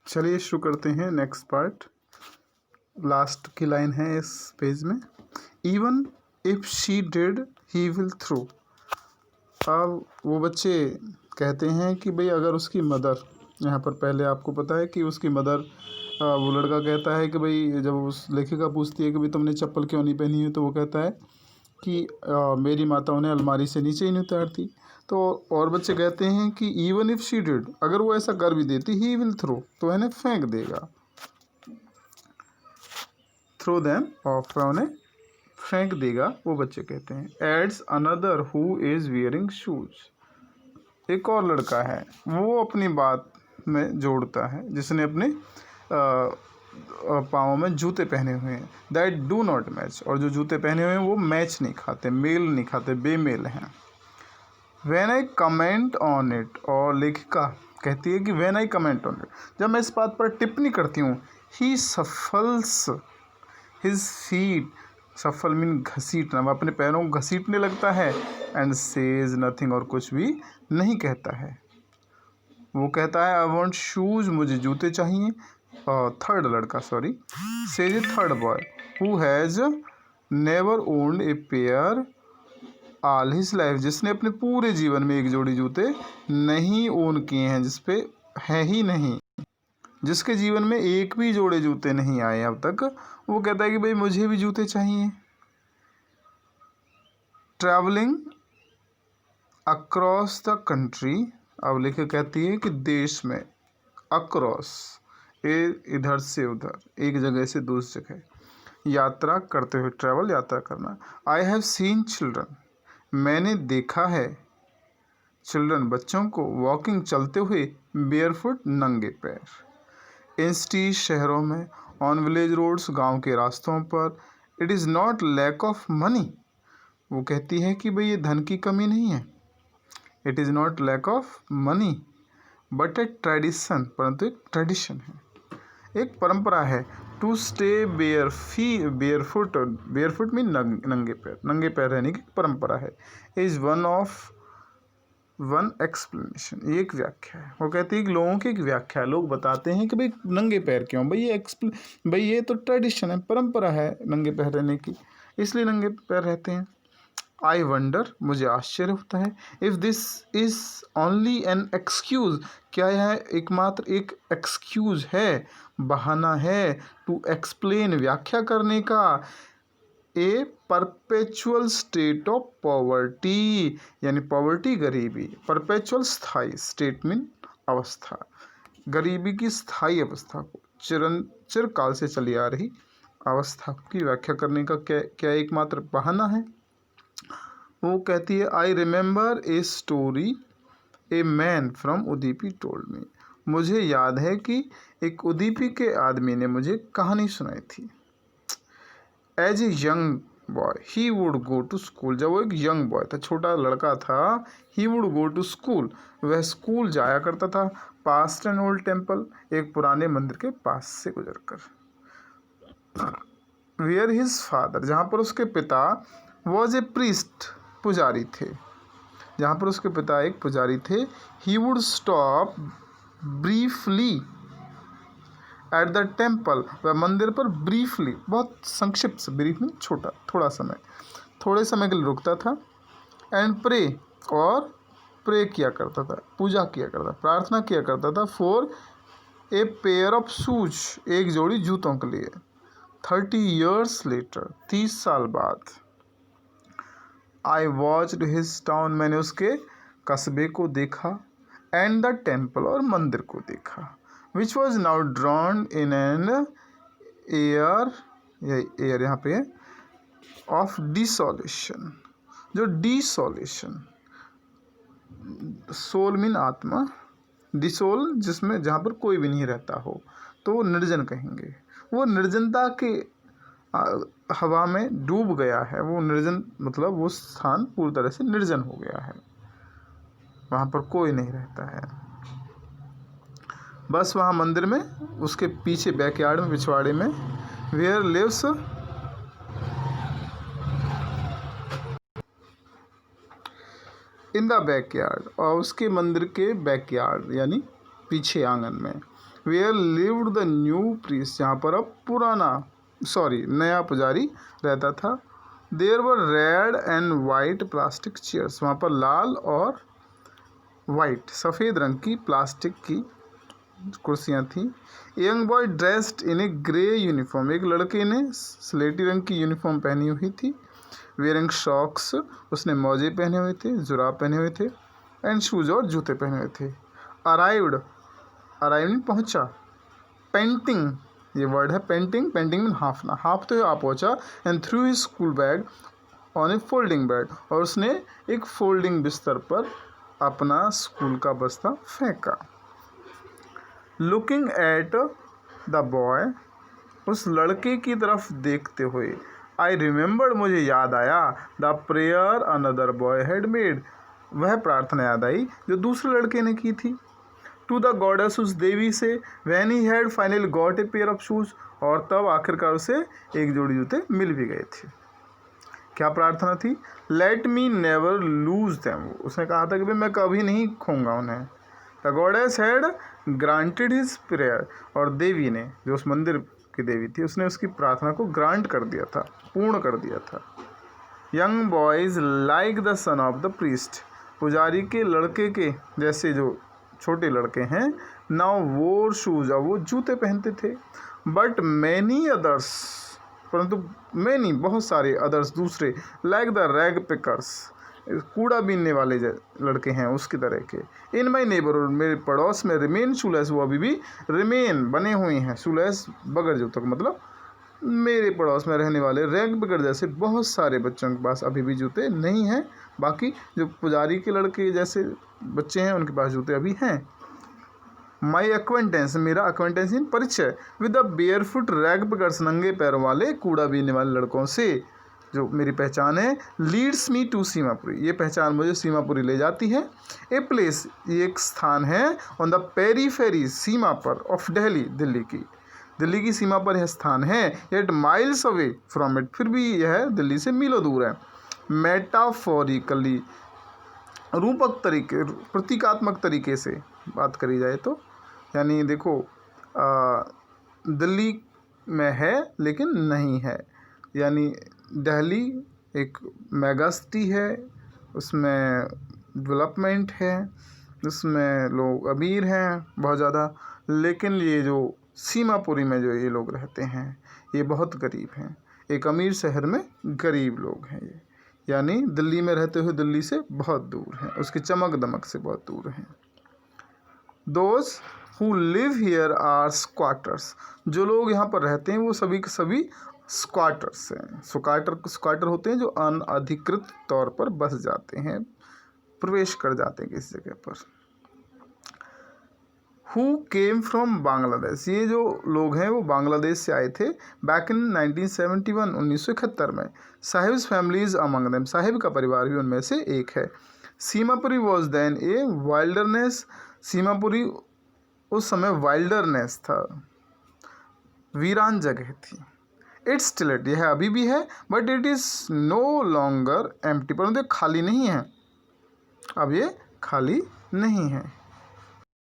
चलिए शुरू करते हैं नेक्स्ट पार्ट। लास्ट की लाइन है इस पेज में, even if she did he will through. अब वो बच्चे कहते हैं कि भाई अगर उसकी मदर, यहाँ पर पहले आपको पता है कि उसकी मदर, वो लड़का कहता है कि भाई, जब उस लेखिका पूछती है कि भाई तुमने चप्पल क्यों नहीं पहनी है, तो वो कहता है कि मेरी माता उन्हें अलमारी से नीचे ही नहीं उतारती। तो और बच्चे कहते हैं कि इवन इफ शी डिड, अगर वो ऐसा कर भी देती, ही विल थ्रो, तो इन्हें फेंक देगा। थ्रो देम ऑफ, उन्हें फेंक देगा, वो बच्चे कहते हैं। Ads another who is wearing shoes. एक और लड़का है, वो अपनी बात में जोड़ता है, जिसने अपने पाँव में जूते पहने हुए हैं। दैट डू नॉट मैच, और जो जूते पहने हुए हैं वो मैच नहीं खाते, मेल नहीं खाते, बेमेल हैं। When I comment on it, और लेखिका कहती है कि when I comment on it, जब मैं इस बात पर टिप्पणी करती हूँ, ही सफल्स हिज फीट, सफल मीन घसीटना, वह अपने पैरों को घसीटने लगता है। एंड सेज नथिंग, और कुछ भी नहीं कहता है। वो कहता है आई वॉन्ट शूज, मुझे जूते चाहिए। थर्ड लड़का, sorry, says A third boy who has never owned a pair all his life, जिसने अपने पूरे जीवन में एक जोड़ी जूते नहीं ओन किए हैं, जिस पे है ही नहीं, जिसके जीवन में एक भी जोड़े जूते नहीं आए अब तक, वो कहता है कि भाई मुझे भी जूते चाहिए। ट्रैवलिंग अक्रॉस द कंट्री, अब लेखक कहती है कि देश में, अक्रॉस, इधर से उधर, एक जगह से दूसरी जगह, यात्रा करते हुए, ट्रैवल यात्रा करना। आई हैव सीन चिल्ड्रन, मैंने देखा है, चिल्ड्रन बच्चों को, वॉकिंग चलते हुए, बेयरफुट नंगे पैर, इन सिटीज शहरों में, ऑन विलेज रोड्स गांव के रास्तों पर। It is not lack of money, वो कहती है कि भाई ये धन की कमी नहीं है। It is not lack of money but a tradition, परंतु एक ट्रेडिशन है, एक परंपरा है। To stay barefoot, barefoot mean नंगे पैर, नंगे पैर रहने की परंपरा है। इज वन एक्सप्लेनेशन, ये एक व्याख्या है। वो कहती है कि लोगों की एक व्याख्या है, लोग बताते हैं कि भाई नंगे पैर क्यों, भाई ये तो ट्रेडिशन है, परंपरा है नंगे पैर रहने की, इसलिए नंगे पैर रहते हैं। आई वंडर, मुझे आश्चर्य होता है, if this is only an excuse, क्या यह एकमात्र एक एक्सक्यूज़ है, बहाना है, टू एक्सप्लेन, व्याख्या करने का, ए परपेचुअल स्टेट ऑफ पॉवर्टी, यानी पॉवर्टी गरीबी, परपेचुअल स्थाई, स्टेट मीन अवस्था, गरीबी की स्थायी अवस्था को, चिरकाल से चली आ रही अवस्था की व्याख्या करने का क्या एकमात्र बहाना है। वो कहती है I remember a story a man from Udupi told me, मुझे याद है कि एक उदीपी के आदमी ने मुझे कहानी सुनाई थी। As a young boy he would go to school, जब वो एक यंग बॉय था, छोटा लड़का था, he would go to school, वह स्कूल जाया करता था। पास्ट एन ओल्ड टेम्पल, एक पुराने मंदिर के पास से गुजरकर। वेयर हिज फादर, जहाँ पर उसके पिता, वॉज ए प्रीस्ट, पुजारी थे, जहाँ पर उसके पिता एक पुजारी थे। He would stop briefly at the temple, वह मंदिर पर ब्रीफली, बहुत संक्षिप्त, ब्रीफ में छोटा, थोड़ा समय, थोड़े समय के लिए रुकता था। एंड प्रे, और प्रे किया करता था, पूजा किया करता, प्रार्थना किया करता था। For a pair of shoes, एक जोड़ी जूतों के लिए। 30 years लेटर, 30 साल बाद। आई वॉच्ड हिज टाउन, मैंने उसके कस्बे को देखा। एंड द टेम्पल, और मंदिर को देखा। Which was now drawn in an air, air यहाँ पे ऑफ डिसोलेशन, जो डिसोलेशन, सोल मीन आत्मा, डिसोल जिसमें, जहाँ पर कोई भी नहीं रहता हो, तो वो निर्जन कहेंगे। वो निर्जनता के हवा में डूब गया है, वो निर्जन मतलब वो स्थान पूरी तरह से निर्जन हो गया है, वहाँ पर कोई नहीं रहता है। बस वहाँ मंदिर में, उसके पीछे बैकयार्ड में, पिछवाड़े में, where lives in the backyard, और उसके मंदिर के बैकयार्ड यानी पीछे आंगन में, where lived the new priest, यहाँ पर अब नया पुजारी रहता था। There were red and white plastic chairs, वहाँ पर लाल और वाइट सफ़ेद रंग की प्लास्टिक की कुर्सियाँ थीं। Young boy dressed in A grey uniform, एक लड़के ने स्लेटी रंग की यूनिफॉर्म पहनी हुई थी। वेयरिंग शॉक्स, उसने मोजे पहने हुए थे, जुराब पहने हुए थे। एंड शूज, और जूते पहने हुए थे। अराइव्ड पहुँचा। पेंटिंग, ये वर्ड है पेंटिंग मीन हाफ ना, हाफ तो आ पहुँचा। And through his school bag on A folding bed, और उसने एक फोल्डिंग बिस्तर पर अपना स्कूल का बस्ता फेंका। लुकिंग एट द बॉय, उस लड़के की तरफ देखते हुए, आई रिमेंबर्ड, मुझे याद आया, the prayer another boy had made, वह प्रार्थना याद आई जो दूसरे लड़के ने की थी। टू द गॉडेस, उस देवी से, when he had finally got a pair of shoes, और तब आखिरकार उसे एक जोड़ी जूते मिल भी गए थे। क्या प्रार्थना थी? Let me never lose them, उसने कहा था कि भाई मैं कभी नहीं खोऊंगा उन्हें। The goddess had granted his prayer, और देवी ने, जो उस मंदिर की देवी थी, उसने उसकी प्रार्थना को ग्रांट कर दिया था, पूर्ण कर दिया था। Young boys like the son of the priest, पुजारी के लड़के के जैसे जो छोटे लड़के हैं, नाउ वोर शूज, अब वो जूते पहनते थे। बट मैनी अदर्स, परंतु मैनी बहुत सारे अदर्स दूसरे, लाइक द रैग पिकर्स, कूड़ा बीनने वाले लड़के हैं उसकी तरह के, इन माई नेबरहुड, मेरे पड़ोस में, रिमेन शूलेस, वो अभी भी रिमेन बने हुए हैं, शूलेस बगैर जूतों का मतलब मेरे पड़ोस में रहने वाले रैग पिकर जैसे बहुत सारे बच्चों के पास अभी भी जूते नहीं हैं। बाकी जो पुजारी के लड़के जैसे बच्चे हैं उनके पास जूते अभी हैं। माई एक्वेंटेंस, मेरा एक्वेंटेंस इन परिचय, with the bare foot rag pickers, नंगे पैरों वाले कूड़ा बीनने वाले लड़कों से, जो मेरी पहचान है। लीड्स मी टू सीमापुरी, ये पहचान मुझे सीमापुरी ले जाती है। ए प्लेस, ये एक स्थान है, ऑन द पेरीफेरी, सीमा पर, ऑफ दिल्ली, दिल्ली की सीमा पर यह स्थान है। Yet miles away from it, फिर भी यह दिल्ली से मीलों दूर है। मेटाफोरिकली, रूपक तरीके, प्रतीकात्मक तरीके से बात करी जाए तो, यानी देखो दिल्ली में है लेकिन नहीं है, यानी दिल्ली एक मेगा सिटी है, उसमें डेवलपमेंट है, उसमें लोग अमीर हैं बहुत ज़्यादा, लेकिन ये जो सीमापुरी में जो ये लोग रहते हैं ये बहुत गरीब हैं। एक अमीर शहर में गरीब लोग हैं ये, यानी दिल्ली में रहते हुए दिल्ली से बहुत दूर हैं, उसकी चमक दमक से बहुत दूर हैं। Those who live here are squatters, जो लोग यहाँ पर रहते हैं वो सभी के सभी स्क्वाटर्स हैं। स्क्वाटर होते हैं जो अनधिकृत तौर पर बस जाते हैं, प्रवेश कर जाते हैं किसी जगह पर। हु केम फ्रॉम बांग्लादेश, ये जो लोग हैं वो बांग्लादेश से आए थे। बैक इन 1971, 1971 में। Sahib's families among them, Sahib का परिवार भी उनमें से एक है। Seemapuri was then a wilderness, Seemapuri उस समय वाइल्डरनेस था, वीरान जगह थी। इट्स स्टिल इट, यह अभी भी है, but it is no longer empty, परंतु खाली नहीं है, अब ये खाली नहीं है।